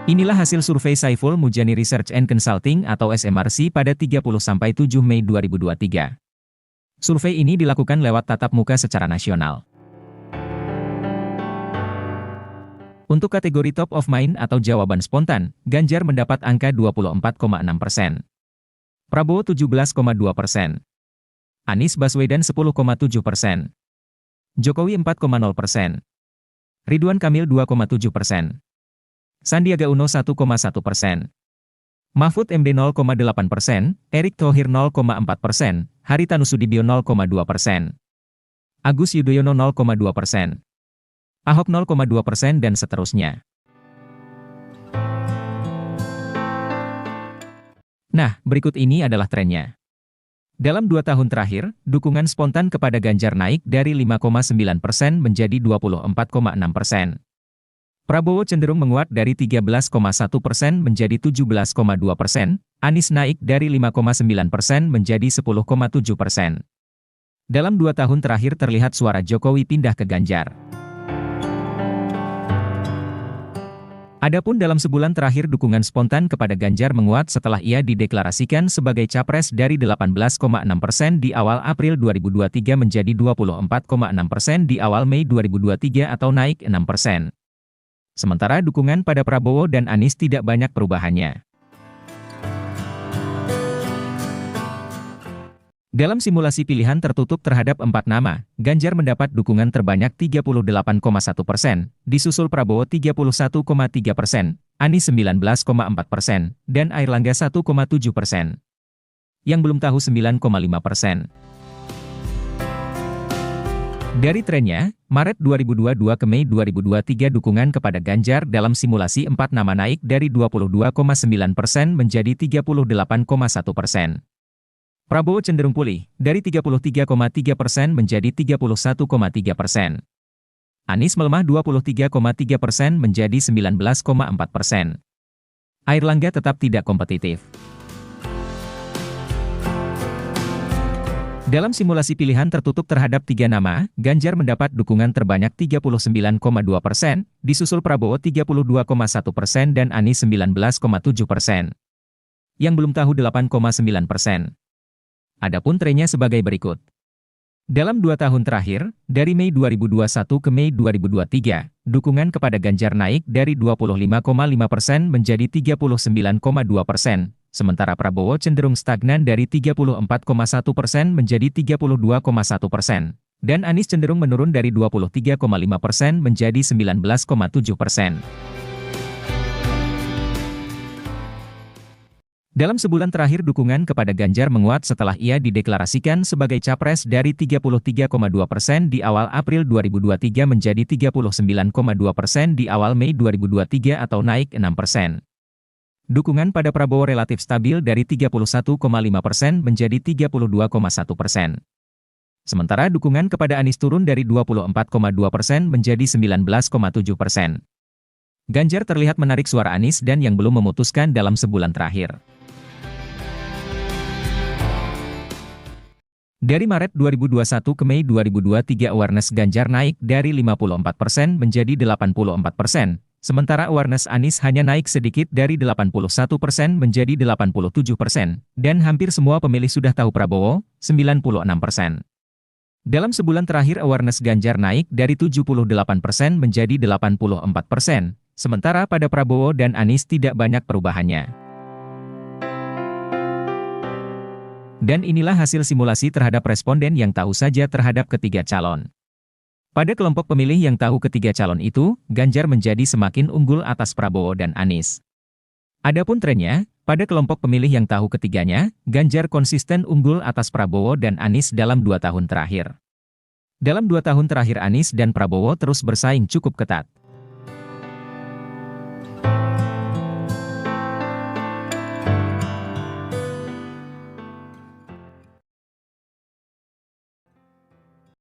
Inilah hasil survei Saiful Mujani Research and Consulting atau SMRC pada 30-7 Mei 2023. Survei ini dilakukan lewat tatap muka secara nasional. Untuk kategori top of mind atau jawaban spontan, Ganjar mendapat angka 24,6%. Prabowo 17,2%. Anies Baswedan 10,7%. Jokowi 4,0%. Ridwan Kamil 2,7%. Sandiaga Uno 1,1%. Mahfud MD 0,8%, Erick Thohir 0,4%, Haritanu Sudibyo 0,2%. Agus Yudhoyono 0,2%. Ahok 0,2% dan seterusnya. Nah, berikut ini adalah trennya. Dalam 2 tahun terakhir, dukungan spontan kepada Ganjar naik dari 5,9% menjadi 24,6%. Prabowo cenderung menguat dari 13,1% menjadi 17,2%, Anies naik dari 5,9% menjadi 10,7%. Dalam 2 tahun terakhir terlihat suara Jokowi pindah ke Ganjar. Adapun dalam sebulan terakhir dukungan spontan kepada Ganjar menguat setelah ia dideklarasikan sebagai capres dari 18,6% di awal April 2023 menjadi 24,6% di awal Mei 2023 atau naik 6%. Sementara dukungan pada Prabowo dan Anies tidak banyak perubahannya. Dalam simulasi pilihan tertutup terhadap 4 nama, Ganjar mendapat dukungan terbanyak 38,1%, disusul Prabowo 31,3%, Anies 19,4%, dan Airlangga 1,7%. Yang belum tahu 9,5%. Dari trennya, Maret 2022 ke Mei 2023 dukungan kepada Ganjar dalam simulasi 4 nama naik dari 22,9% menjadi 38,1%. Prabowo cenderung pulih, dari 33,3% menjadi 31,3%. Anies melemah 23,3% menjadi 19,4%. Airlangga tetap tidak kompetitif. Dalam simulasi pilihan tertutup terhadap 3 nama, Ganjar mendapat dukungan terbanyak 39,2%, disusul Prabowo 32,1% dan Anies 19,7%. Yang belum tahu 8,9%. Adapun trennya sebagai berikut. Dalam 2 tahun terakhir, dari Mei 2021 ke Mei 2023, dukungan kepada Ganjar naik dari 25,5% menjadi 39,2%. Sementara Prabowo cenderung stagnan dari 34,1% menjadi 32,1%, dan Anies cenderung menurun dari 23,5% menjadi 19,7%. Dalam sebulan terakhir dukungan kepada Ganjar menguat setelah ia dideklarasikan sebagai capres dari 33,2% di awal April 2023 menjadi 39,2% di awal Mei 2023 atau naik 6%. Dukungan pada Prabowo relatif stabil dari 31,5% menjadi 32,1%. Sementara dukungan kepada Anies turun dari 24,2% menjadi 19,7%. Ganjar terlihat menarik suara Anies dan yang belum memutuskan dalam sebulan terakhir. Dari Maret 2021 ke Mei 2023 awareness Ganjar naik dari 54% menjadi 84%. Sementara awareness Anies hanya naik sedikit dari 81% menjadi 87%, dan hampir semua pemilih sudah tahu Prabowo, 96%. Dalam sebulan terakhir awareness Ganjar naik dari 78% menjadi 84%, sementara pada Prabowo dan Anies tidak banyak perubahannya. Dan inilah hasil simulasi terhadap responden yang tahu saja terhadap ketiga calon. Pada kelompok pemilih yang tahu ketiga calon itu, Ganjar menjadi semakin unggul atas Prabowo dan Anies. Adapun trennya, pada kelompok pemilih yang tahu ketiganya, Ganjar konsisten unggul atas Prabowo dan Anies dalam 2 tahun terakhir. Dalam 2 tahun terakhir Anies dan Prabowo terus bersaing cukup ketat.